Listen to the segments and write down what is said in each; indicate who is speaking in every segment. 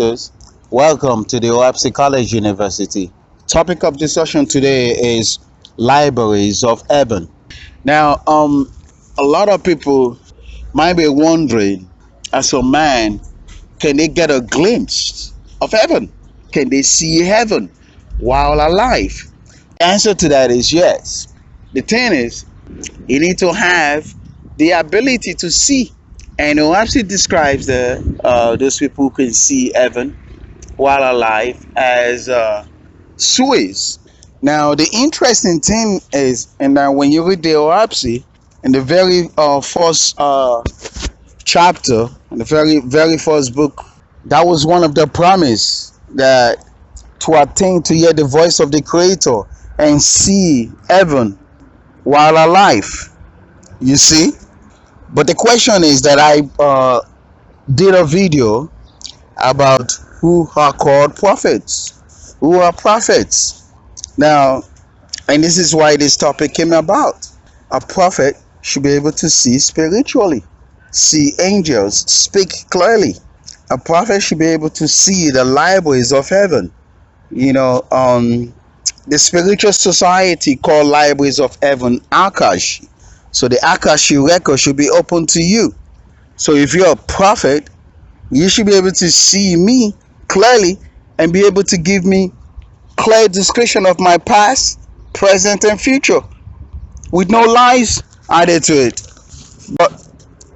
Speaker 1: instructors. Welcome to the OahspeCollegeUniversity. Topic of discussion today is libraries of heaven. Now, a lot of people might be wondering, as a man, can they get a glimpse of heaven? Can they see heaven while alive? The answer to that is yes. The thing is, you need to have the ability to see. And OahspeCollegeUniversity describes those people who can see heaven while alive as Swiss. Now, the interesting thing is, and that when you read the OahspeCollegeUniversity, in the very first chapter, in the very first book, that was one of the promise that to attain to hear the voice of the Creator and see heaven while alive. You see? But the question is that I did a video about who are called prophets. Who are prophets? Now, and this is why this topic came about. A prophet should be able to see spiritually, see angels, speak clearly. A prophet should be able to see the libraries of heaven. The spiritual society called libraries of heaven, Akash. So the Akashi record should be open to you. So if you're a prophet, you should be able to see me clearly and be able to give me clear description of my past, present, and future with no lies added to it. But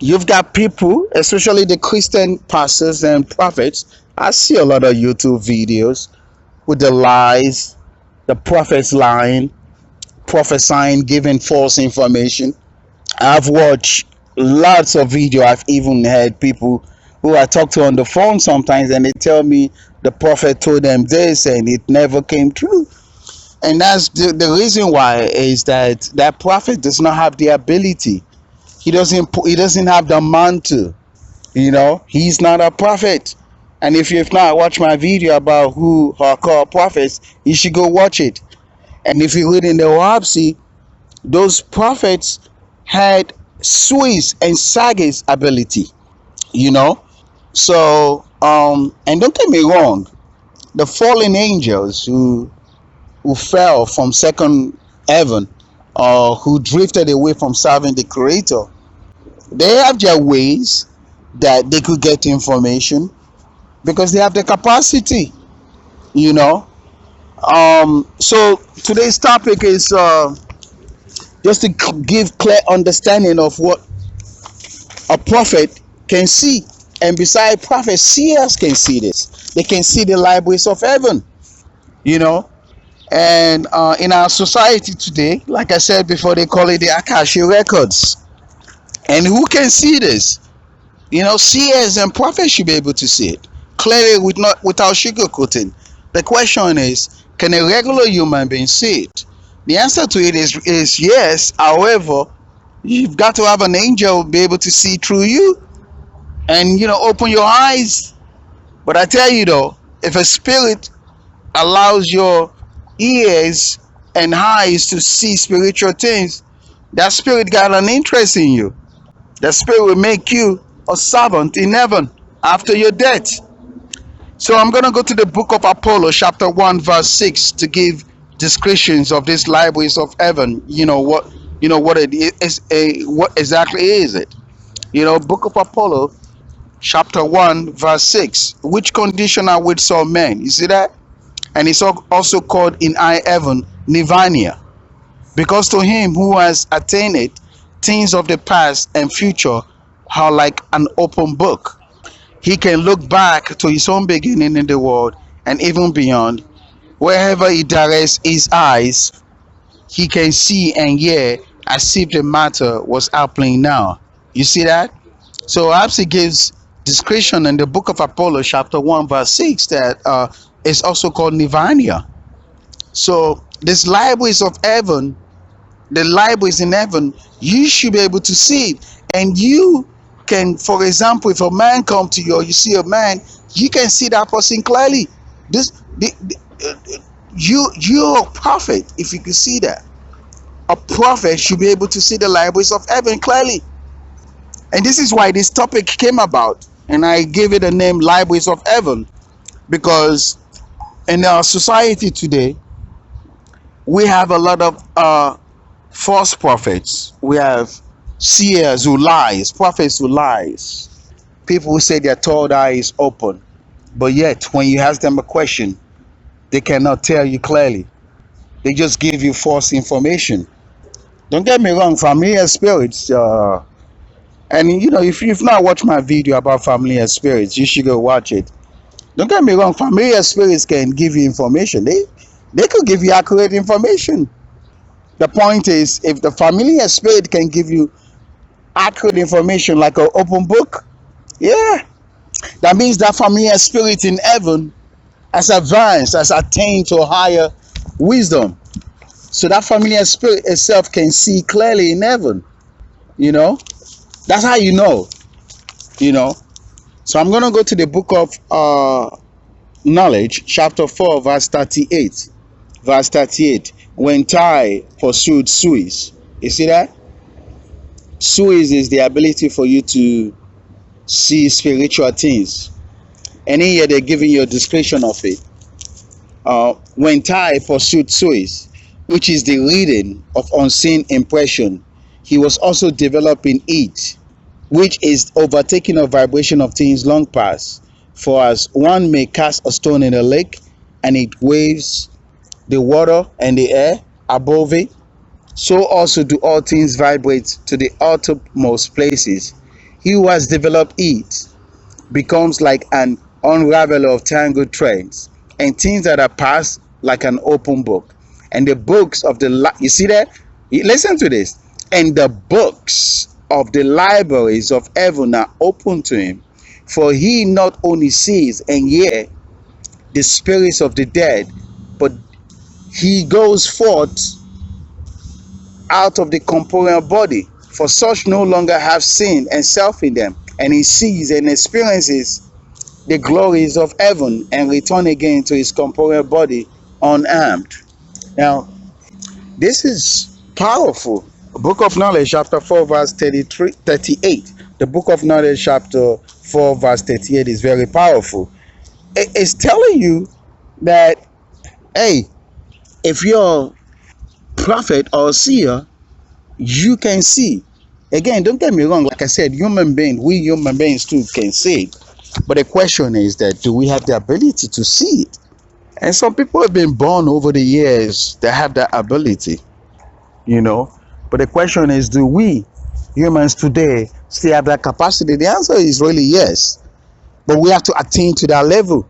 Speaker 1: you've got people, especially the Christian pastors and prophets. I see a lot of YouTube videos with the lies, the prophets lying, prophesying, giving false information. I've watched lots of video. I've even had people who I talk to on the phone sometimes, and they tell me the prophet told them this and it never came true. And that's the reason why is that prophet does not have the ability. He doesn't have the mantle. He's not a prophet. And if you've not watched my video about who are called prophets, you should go watch it. And if you read in the OahspeCollegeUniversity, those prophets had Swiss and Sage's ability, So, and don't get me wrong, the fallen angels who fell from second heaven or who drifted away from serving the Creator, they have their ways that they could get information because they have the capacity, So today's topic is just to give clear understanding of what a prophet can see. And beside prophets, seers can see this. They can see the libraries of heaven, And in our society today, like I said before, they call it the Akashi records. And who can see this? Seers and prophets should be able to see it clearly without sugarcoating. The question is, can a regular human being see it? The answer to it is yes. However, you've got to have an angel be able to see through you and, open your eyes. But I tell you though, if a spirit allows your ears and eyes to see spiritual things, that spirit got an interest in you. That spirit will make you a servant in heaven after your death. So I'm going to go to the book of Apollo, chapter 1, verse 6, to give descriptions of these libraries of heaven. What it is, what exactly is it? Book of Apollo, chapter 1, verse 6. Which condition are with some men? You see that? And it's also called in high heaven, Nirvana. Because to him who has attained it, things of the past and future are like an open book. He can look back to his own beginning in the world and even beyond. Wherever he directs his eyes, he can see and hear as if the matter was happening now. You see that? So OahspeCollegeUniversity gives description in the book of Apollo, chapter 1, verse 6, that is also called Nirvana. So these libraries of heaven, the libraries in heaven, you should be able to see it. And you can, for example, if a man come to you or you see a man, you can see that person clearly. You're a prophet if you can see that. A prophet should be able to see the libraries of heaven clearly. And this is why this topic came about. And I gave it a name, Libraries of Heaven. because in our society today, we have a lot of false prophets. We have seers who lies, prophets who lies, people who say their third eye is open, but yet when you ask them a question, they cannot tell you clearly. They just give you false information. Don't get me wrong, familiar spirits, and if you've not watched my video about familiar spirits, you should go watch it. Don't get me wrong, familiar spirits can give you information. They could give you accurate information. The point is, if the familiar spirit can give you accurate information like an open book, yeah, that means that familiar spirit in heaven has advanced, has attained to a higher wisdom. So that familiar spirit itself can see clearly in heaven. You know, that's how you know. You know. So I'm gonna go to the book of knowledge, chapter 4, verse 38. Verse 38. When Tai pursued Suis. You see that? Suis is the ability for you to see spiritual things. And in here they're giving you a description of it. When Tai pursued Suis, which is the reading of unseen impression, he was also developing it, which is overtaking a vibration of things long past. For as one may cast a stone in a lake, and it waves the water and the air above it, so also do all things vibrate to the uttermost places. He who has developed it becomes like an unraveler of tangled threads, and things that are past like an open book. And the books of the you see that? Listen to this. And the books of the libraries of heaven are open to him, for he not only sees and hears the spirits of the dead, but he goes forth out of the corporeal body. For such no longer have sin and self in them, and he sees and experiences the glories of heaven and return again to his corporeal body unharmed. Now, this is powerful. Book of Knowledge, chapter 4, verse 38. The book of Knowledge, chapter 4, verse 38 is very powerful. It's telling you that, hey, if you're a prophet or a seer, you can see. Again, don't get me wrong. Like I said, we human beings too can see it. But the question is that, do we have the ability to see it? And some people have been born over the years that have that ability, But the question is, do we humans today still have that capacity? The answer is really yes. But we have to attain to that level.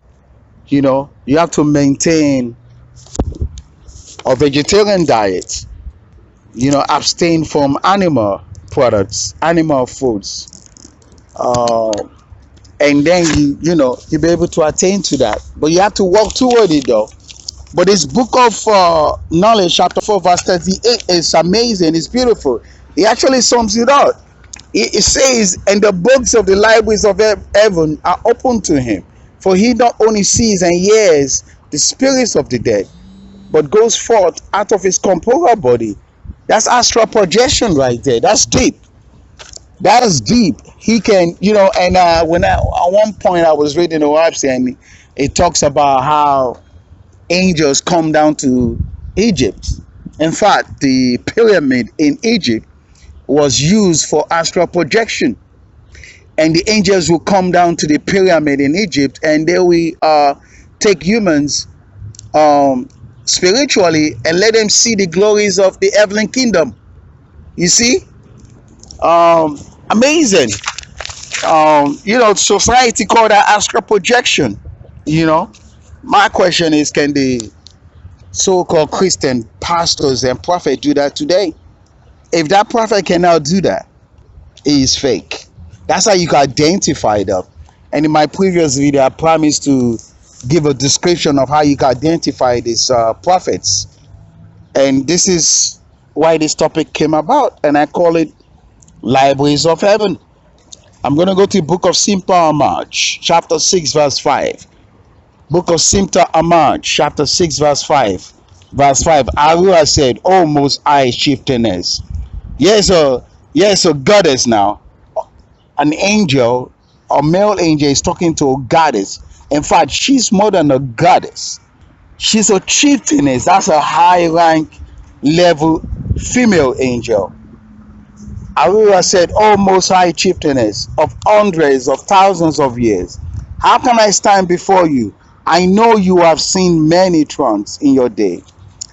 Speaker 1: You have to maintain a vegetarian diet, abstain from animal products, animal foods. And then you'll be able to attain to that. But you have to work toward it though. But this book of knowledge, chapter 4, verse 38 is amazing. It's beautiful. It actually sums it up. It says, and the books of the libraries of heaven are open to him. For he not only sees and hears the spirits of the dead, but goes forth out of his corporeal body. That's astral projection right there. That's deep. That is deep. He can, and at one point I was reading the website, and it talks about how angels come down to Egypt. In fact, the pyramid in Egypt was used for astral projection, and the angels will come down to the pyramid in Egypt, and they will take humans spiritually and let them see the glories of the heavenly kingdom. You see, amazing. Society call that astral projection. My question is, can the so-called Christian pastors and prophets do that today? If that prophet cannot do that, he is fake. That's how you can identify them. And in my previous video, I promised to give a description of how you can identify these prophets. And this is why this topic came about, and I call it Libraries of Heaven. I'm going to go to the book of Simple Amaj, chapter 6, verse 5. Book of Simta Amaj, chapter 6, verse 5. Verse 5. Arua said, O most high chieftainess. Yes, a goddess now. An angel, a male angel is talking to a goddess. In fact, she's more than a goddess. She's a chieftainess. That's a high rank level female angel. Arura said, "O most high chieftainess of hundreds of thousands of years, how can I stand before you? I know you have seen many thrones in your day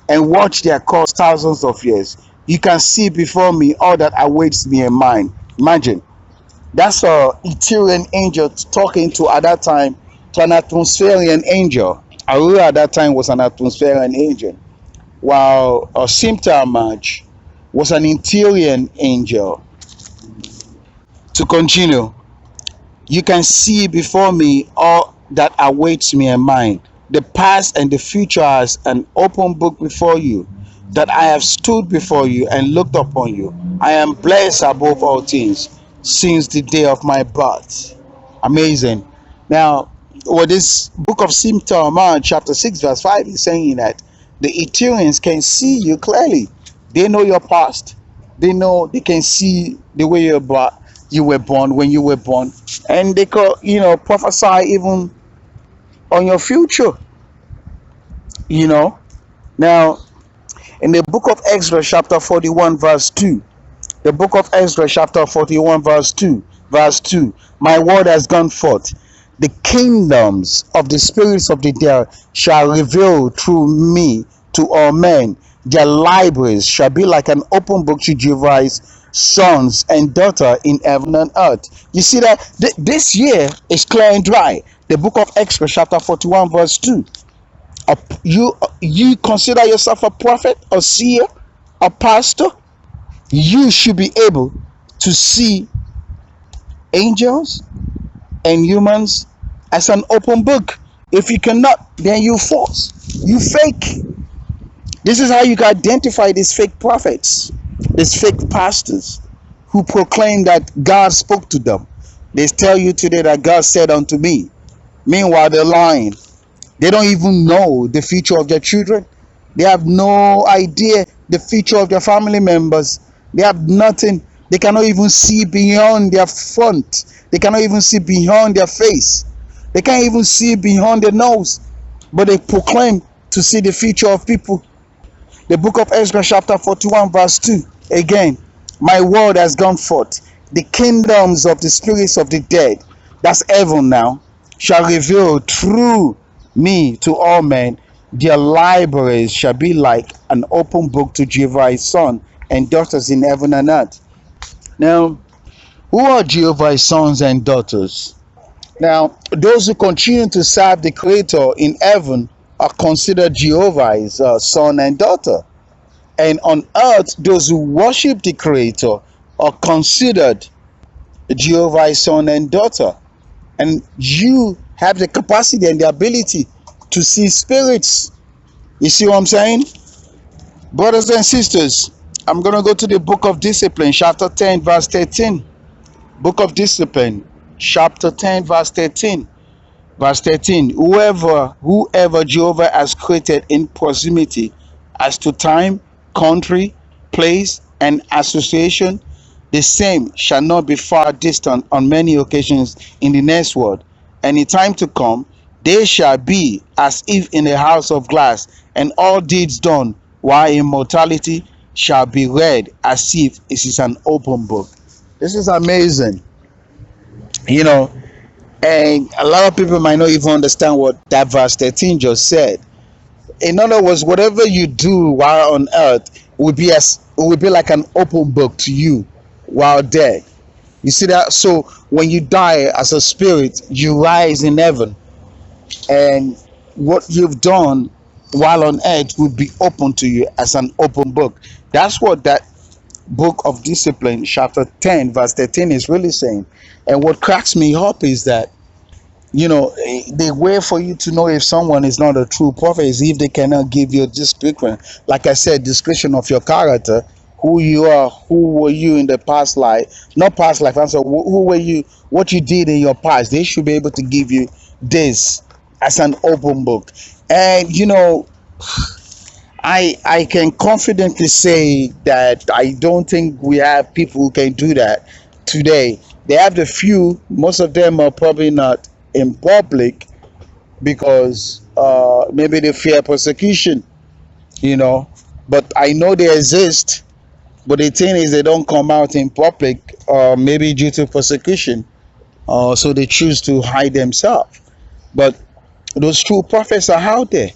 Speaker 1: and watched their course thousands of years. You can see before me all that awaits me in mind." Imagine, that's a Ethereal angel talking to, at that time, to an atmospheric angel. Arura at that time was an atmospheric angel, while Simtamaj was an interior angel. To continue, you can see before me all that awaits me in mind. The past and the future as an open book before you, that I have stood before you and looked upon you. I am blessed above all things since the day of my birth. Amazing. Now, what this book of Simtamaj, chapter 6, verse 5 is saying that the Ethereans can see you clearly. They know your past. They can see the way you were born, when you were born, and they could, prophesy even on your future. Now, in the book of Ezra, chapter 41, verse 2, the book of Ezra, chapter 41, verse 2, my word has gone forth. The kingdoms of the spirits of the dead shall reveal through me to all men. Their libraries shall be like an open book to Jehovah's sons and daughters in heaven and earth. You see that this year is clear and dry. The book of Exodus, chapter 41, verse 2. You consider yourself a prophet, a seer, a pastor? You should be able to see angels and humans as an open book. If you cannot, then you false. You fake. This is how you can identify these fake prophets, these fake pastors who proclaim that God spoke to them. They tell you today that God said unto me. Meanwhile, they're lying. They don't even know the future of their children. They have no idea the future of their family members. They have nothing. They cannot even see beyond their front. They cannot even see beyond their face. They can't even see beyond their nose. But they proclaim to see the future of people. The book of Ezra, chapter 41, verse 2. Again, my word has gone forth. The kingdoms of the spirits of the dead, that's heaven now, shall reveal through me to all men. Their libraries shall be like an open book to Jehovah's sons and daughters in heaven and earth. Now, who are Jehovah's sons and daughters? Now, those who continue to serve the Creator in heaven are considered Jehovah's son and daughter. And on earth, those who worship the Creator are considered Jehovah's son and daughter. And you have the capacity and the ability to see spirits. You see what I'm saying? Brothers and sisters, I'm going to go to the book of Discipline, chapter 10, verse 13. Book of Discipline, chapter 10, verse 13. Verse 13, whoever Jehovah has created in proximity as to time, country, place, and association, the same shall not be far distant on many occasions in the next world. And in time to come, they shall be as if in a house of glass, and all deeds done, while immortality shall be read as if it is an open book. This is amazing. And a lot of people might not even understand what that verse 13 just said. In other words, whatever you do while on earth will be like an open book to you while dead. You see that? So when you die as a spirit, you rise in heaven, and what you've done while on earth will be open to you as an open book. That's what that book of Discipline, chapter 10, verse 13 is really saying. And what cracks me up is that, the way for you to know if someone is not a true prophet is if they cannot give you a description. Like I said, description of your character, who you are, who were you in the past life, not past life, I'm sorry, who were you, what you did in your past. They should be able to give you this as an open book. And I can confidently say that I don't think we have people who can do that today. They have the few, most of them are probably not in public, because maybe they fear persecution, you know. But I know they exist. But the thing is, they don't come out in public, maybe due to persecution, so they choose to hide themselves. But those true prophets are out there.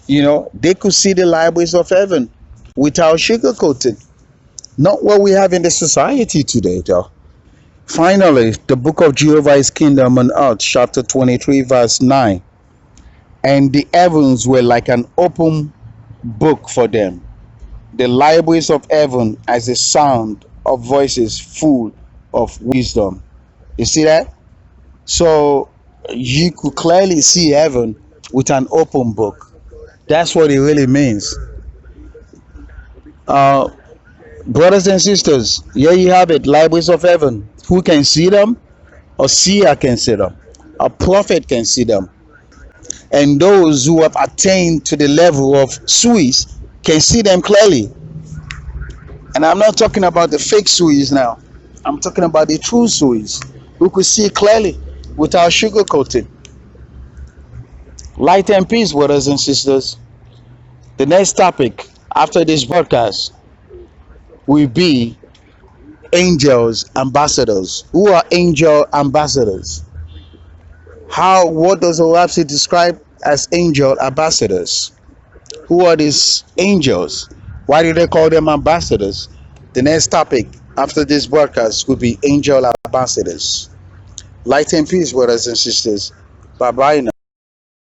Speaker 1: You know, they could see the libraries of heaven without sugarcoating. Not what we have in the society today, though. Finally, the book of Jehovah's Kingdom on Earth, chapter 23, verse 9. And the heavens were like an open book for them, the libraries of heaven as a sound of voices full of wisdom. You see that? So you could clearly see heaven with an open book. That's what it really means. Uh, Brothers and sisters, here you have it, libraries of heaven. Who can see them? A seer can see them. A prophet can see them. And those who have attained to the level of Swiss can see them clearly. And I'm not talking about the fake Swiss now. I'm talking about the true Swiss who could see clearly without sugarcoating. Light and peace, brothers and sisters. The next topic after this broadcast will be angels ambassadors. Who are angel ambassadors? What does OahspeCollegeUniversity describe as angel ambassadors? Who are these angels? Why do they call them ambassadors? The next topic after this broadcast will be angel ambassadors. Light and peace, brothers and sisters. Bye bye now.